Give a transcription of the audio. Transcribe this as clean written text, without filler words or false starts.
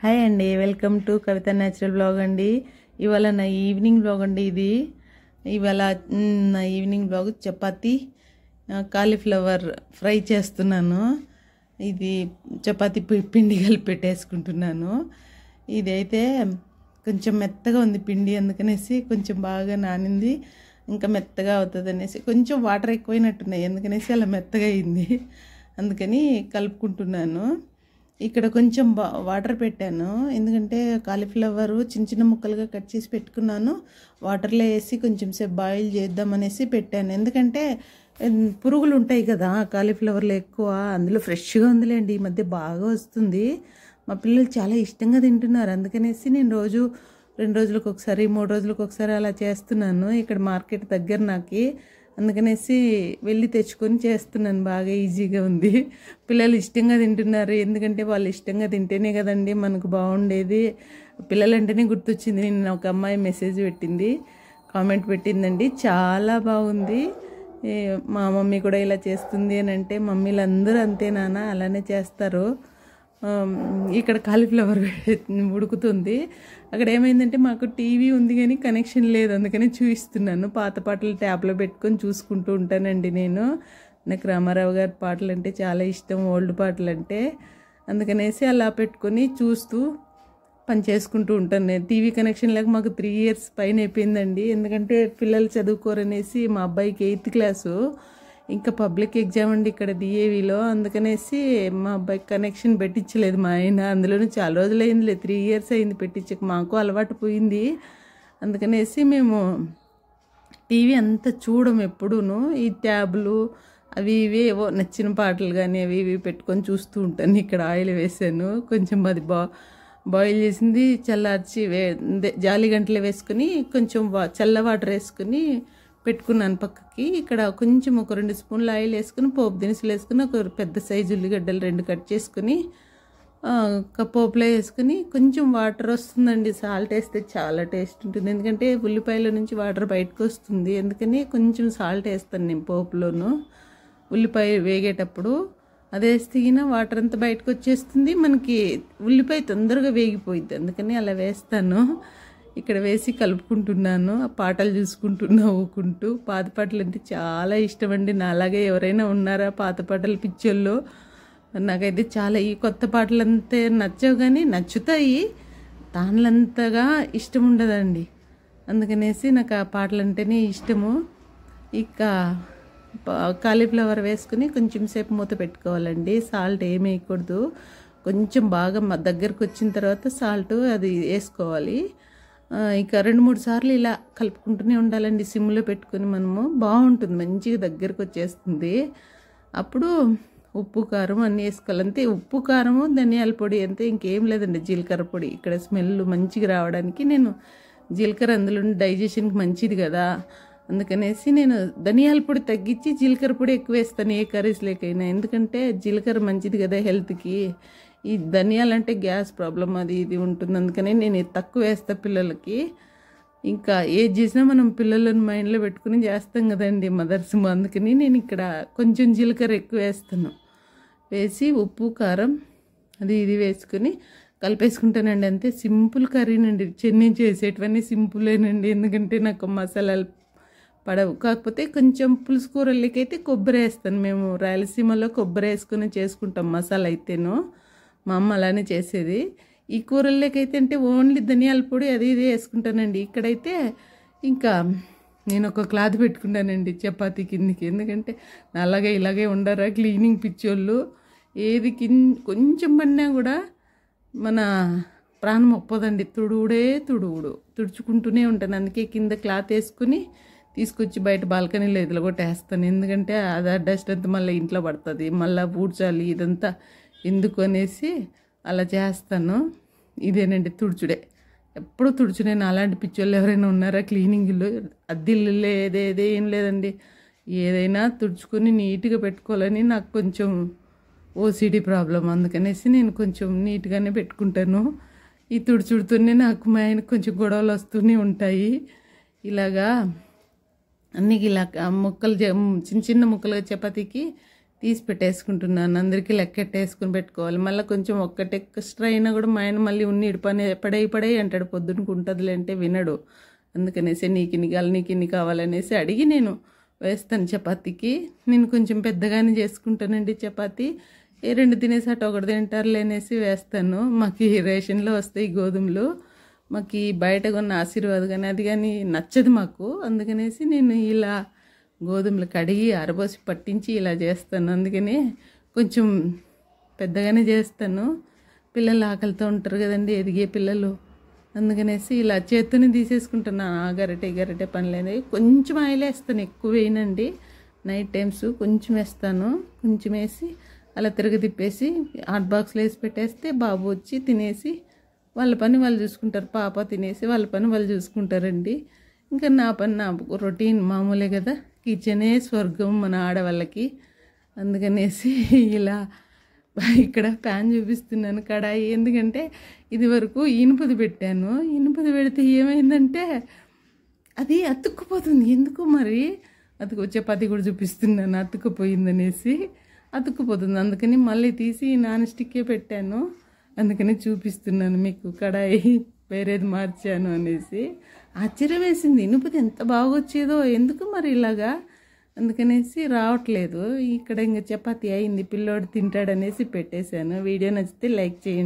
Hi అండి, welcome to Kavitha natural blog అండి. ఇవాళ నా ఈవినింగ్ బ్లాగ్ అండి. ఇవాళ నా evening blog chapati cauliflower fry చేస్తున్నాను. ఇది చపాతీ పిండి కలిపి పెట్టేసుకుంటున్నాను. ఇది అయితే కొంచెం మెత్తగా ఉంది పిండి, అందుకనేసి కొంచెం బాగా నానింది, ఇంకా మెత్తగా అవుతుంది అనేసి కొంచెం వాటర్ ఎక్కువైనట్టున్నాయి, అందుకనేసి అలా మెత్తగా అయింది. అందుకని కలుపుకుంటున్నాను. ఇక్కడ కొంచెం వాటర్ పెట్టాను, ఎందుకంటే కాలీఫ్లవర్ చిన్న చిన్న ముక్కలుగా కట్ చేసి పెట్టుకున్నాను. వాటర్లో వేసి కొంచెం సేపు బాయిల్ చేద్దామనేసి పెట్టాను, ఎందుకంటే పురుగులు ఉంటాయి కదా కాలీఫ్లవర్లో ఎక్కువ. అందులో ఫ్రెష్గా ఉందిలేండి, ఈ మధ్య బాగా వస్తుంది. మా పిల్లలు చాలా ఇష్టంగా తింటున్నారు, అందుకనేసి నేను రోజు 2 రోజులకు ఒకసారి 3 రోజులకు ఒకసారి అలా చేస్తున్నాను. ఇక్కడ మార్కెట్ దగ్గర నాకు, అందుకనేసి వెళ్ళి తెచ్చుకొని చేస్తున్నాను. బాగా ఈజీగా ఉంది, పిల్లలు ఇష్టంగా తింటున్నారు. ఎందుకంటే వాళ్ళు ఇష్టంగా తింటేనే కదండి మనకు బాగుండేది. పిల్లలంటేనే గుర్తొచ్చింది, నిన్న ఒక అమ్మాయి మెసేజ్ పెట్టింది, కామెంట్ పెట్టిందండి, చాలా బాగుంది, మా మమ్మీ కూడా ఇలా చేస్తుంది అని. అంటే మమ్మీలు అందరూ అంతే నాన్న, అలానే చేస్తారు. ఇక్కడ కాలీఫ్లవర్ ఉడుకుతుంది. అక్కడ ఏమైందంటే మాకు టీవీ ఉంది కానీ కనెక్షన్ లేదు, అందుకని చూపిస్తున్నాను. పాత పాటలు ట్యాబ్లో పెట్టుకొని చూసుకుంటూ ఉంటానండి నేను. నాకు రామారావు గారి పాటలు అంటే చాలా ఇష్టం, ఓల్డ్ పాటలు అంటే, అందుకనేసి అలా పెట్టుకొని చూస్తూ పని చేసుకుంటూ ఉంటాను. నేను టీవీ కనెక్షన్ లేక మాకు 3 years పైన అయిపోయిందండి, ఎందుకంటే పిల్లలు చదువుకోరనేసి. మా అబ్బాయికి 8th క్లాసు, ఇంకా పబ్లిక్ ఎగ్జామ్ అండి ఇక్కడ డిఏవిలో, అందుకనేసి మా అబ్బాయికి కనెక్షన్ పెట్టించలేదు మా ఆయన. అందులోనూ చాలా రోజులు అయిందిలే, 3 years అయింది పెట్టించక, మాకు అలవాటు పోయింది. అందుకనేసి మేము టీవీ అంత చూడము ఎప్పుడూను. ఈ ట్యాబ్లు అవి ఇవి ఏవో నచ్చిన పాటలు కానీ అవి ఇవి పెట్టుకొని చూస్తూ ఉంటాను. ఇక్కడ ఆయిల్ వేసాను, కొంచెం అది బాయిల్ చేసింది చల్లార్చి జాలి గంటలు వేసుకొని కొంచెం చల్ల వాటర్ వేసుకొని పెట్టుకున్నాను పక్కకి. ఇక్కడ కొంచెం ఒక 2 స్పూన్లు ఆయిల్ వేసుకుని పోపు దినుసులు వేసుకుని ఒక పెద్ద సైజు ఉల్లిగడ్డలు 2 కట్ చేసుకుని పోపులో వేసుకుని కొంచెం వాటర్ వస్తుందండి. సాల్ట్ వేస్తే చాలా టేస్ట్ ఉంటుంది, ఎందుకంటే ఉల్లిపాయల నుంచి వాటర్ బయటకు వస్తుంది, అందుకని కొంచెం సాల్ట్ వేస్తాను నేను పోపులోను. ఉల్లిపాయ వేగేటప్పుడు అది వేస్తే వాటర్ అంతా బయటకు వచ్చేస్తుంది, మనకి ఉల్లిపాయ తొందరగా వేగిపోయిద్ది, అందుకని అలా వేస్తాను. ఇక్కడ వేసి కలుపుకుంటున్నాను, ఆ పాటలు చూసుకుంటూ నవ్వుకుంటూ. పాత పాటలు అంటే చాలా ఇష్టం అండి, నాలాగే ఎవరైనా ఉన్నారా పాత పాటలు పిచ్చోళ్ళు? నాకైతే చాలా, ఈ కొత్త పాటలు అంతే నచ్చవు కానీ నచ్చుతాయి, దానిలంతగా ఇష్టం ఉండదండి, అందుకనేసి నాకు ఆ పాటలు అంటేనే ఇష్టము. ఇక కాలీఫ్లవర్ వేసుకుని కొంచెం సేపు మూత పెట్టుకోవాలండి, సాల్ట్ ఏమి వేయకూడదు. కొంచెం బాగా దగ్గరకు వచ్చిన తర్వాత సాల్ట్ అది వేసుకోవాలి. ఇక 2-3 సార్లు ఇలా కలుపుకుంటూనే ఉండాలండి, సిమ్లో పెట్టుకొని. మనము బాగుంటుంది, మంచిగా దగ్గరకు వచ్చేస్తుంది. అప్పుడు ఉప్పు కారం అన్నీ వేసుకోవాలి, అంతే. ఉప్పు కారము ధనియాల పొడి అంతే, ఇంకేం లేదండి. జీలకర్ర పొడి ఇక్కడ స్మెల్ మంచిగా రావడానికి నేను జీలకర్ర, అందులో డైజెషన్కి మంచిది కదా, అందుకనేసి నేను ధనియాల పొడి తగ్గించి జీలకర్ర పొడి ఎక్కువ వేస్తాను ఏ కర్రీస్ లేకైనా, ఎందుకంటే జీలకర్ర మంచిది కదా హెల్త్కి. ఈ ధనియాలంటే గ్యాస్ ప్రాబ్లం అది ఇది ఉంటుంది, అందుకని నేను తక్కువ వేస్తాను పిల్లలకి. ఇంకా ఏది చేసినా మనం పిల్లలను మైండ్లో పెట్టుకుని చేస్తాం కదండి మదర్స్, అందుకని నేను ఇక్కడ కొంచెం జీలకర్ర ఎక్కువ వేస్తాను. వేసి ఉప్పు కారం అది ఇది వేసుకుని కలిపేసుకుంటానండి, అంతే. సింపుల్ కర్రీనండి, చెన్నై చేసేటివన్నీ సింపులేనండి, ఎందుకంటే నాకు మసాలాలు పడవు. కాకపోతే కొంచెం పులుసు కూరలకైతే కొబ్బరి వేస్తాను, మేము రాయలసీమలో కొబ్బరి వేసుకుని చేసుకుంటాం మసాలా అయితేను, మా అమ్మ అలానే చేసేది. ఈ కూరల్లోకైతే అంటే ఓన్లీ ధనియాల పొడి అది ఇది వేసుకుంటానండి. ఇక్కడైతే ఇంకా నేను ఒక క్లాత్ పెట్టుకుంటానండి చపాతీ కిందికి, ఎందుకంటే అలాగే ఇలాగే ఉండరా క్లీనింగ్ పిచ్చోళ్ళు. ఏది కొంచెం పడినా కూడా మన ప్రాణం ఒప్పదండి, తుడుచుకుంటూనే ఉంటాను. అందుకే కింద క్లాత్ వేసుకుని తీసుకొచ్చి బయట బాల్కనీలో ఎదలగొట్టేస్తాను, ఎందుకంటే అది డస్ట్ అంతా మళ్ళీ ఇంట్లో పడుతుంది, మళ్ళీ ఊడ్చాలి, ఇదంతా ఎందుకు అనేసి అలా చేస్తాను. ఇదేనండి తుడుచుడే, ఎప్పుడు తుడుచునే. అలాంటి పిచ్చోళ్ళు ఎవరైనా ఉన్నారా క్లీనింగ్లో? అద్దిల్లు ఏం లేదండి, ఏదైనా తుడుచుకొని నీట్గా పెట్టుకోవాలని నాకు కొంచెం ఓసిడి ప్రాబ్లం, అందుకనేసి నేను కొంచెం నీట్గానే పెట్టుకుంటాను. ఈ తుడుచుడుతూనే నాకు మా ఆయనకు కొంచెం గొడవలు వస్తూనే ఉంటాయి. ఇలాగా అన్నీ ఇలా ముక్కలు చిన్న చిన్న ముక్కలు చపాతీకి తీసి పెట్టేసుకుంటున్నాను. అందరికీ లెక్కెట్టేసుకుని పెట్టుకోవాలి. మళ్ళీ కొంచెం ఒక్కటి ఎక్స్ట్రా అయినా కూడా మా ఆయన మళ్ళీ ఉన్నిడు పడేయి అంటాడు. పొద్దునకు ఉంటుందిలే అంటే వినడు. అందుకనేసి నీకు ఇన్ని కావాలనేసి అడిగి నేను వేస్తాను చపాతీకి. నేను కొంచెం పెద్దగానే చేసుకుంటానండి చపాతీ. 2 తినేసి అటు ఒకటి తింటారులే అనేసి వేస్తాను. మాకు రేషన్లో వస్తాయి గోధుమలు. మాకు బయట కొన్న ఆశీర్వాద్ కానీ అది కానీ నచ్చదు మాకు. అందుకనేసి నేను ఇలా గోధుమలు కడిగి ఆరబోసి పట్టించి ఇలా చేస్తాను. అందుకని కొంచెం పెద్దగానే చేస్తాను. పిల్లలు ఆకలితో ఉంటారు కదండి, ఎదిగే పిల్లలు. అందుకనేసి ఇలా చేత్తోనే తీసేసుకుంటున్నాను. ఆ గరిటె పనిలేదు. కొంచెం ఆయిల్ వేస్తాను, ఎక్కువ వేయనండి. నైట్ టైమ్స్ కొంచెం వేస్తాను. కొంచెం వేసి అలా తిప్పేసి హాట్ బాక్స్లో వేసి పెట్టేస్తే బాబు వచ్చి తినేసి వాళ్ళ పని వాళ్ళు చూసుకుంటారు. పాప తినేసి వాళ్ళ పని వాళ్ళు చూసుకుంటారండి. ఇంకా నా పని నా రొటీన్ మామూలే కదా. కిచెనే స్వర్గం మన ఆడవాళ్ళకి. అందుకనేసి ఇలా ఇక్కడ ప్యాన్ చూపిస్తున్నాను, కడాయి. ఎందుకంటే ఇది వరకు ఇనుపది పెట్టాను. ఇనుపది పెడితే ఏమైందంటే అది అతుక్కుపోతుంది. ఎందుకు మరి చపాతీ కూడా చూపిస్తున్నాను, అతుక్కుపోయిందనేసి. అతుక్కుపోతుంది. అందుకని మళ్ళీ తీసి నాన్ స్టిక్కే పెట్టాను. అందుకని చూపిస్తున్నాను మీకు కడాయి వేరేది మార్చాను అనేసి. ఆశ్చర్యం వేసింది, ఇనుపది ఎంత బాగా వచ్చేదో. ఎందుకు మరి ఇలాగా అందుకనేసి రావట్లేదు. ఇక్కడ ఇంకా చపాతీ అయింది, పిల్లోడు తింటాడనేసి పెట్టేశాను. వీడియో నచ్చితే లైక్ చేయండి.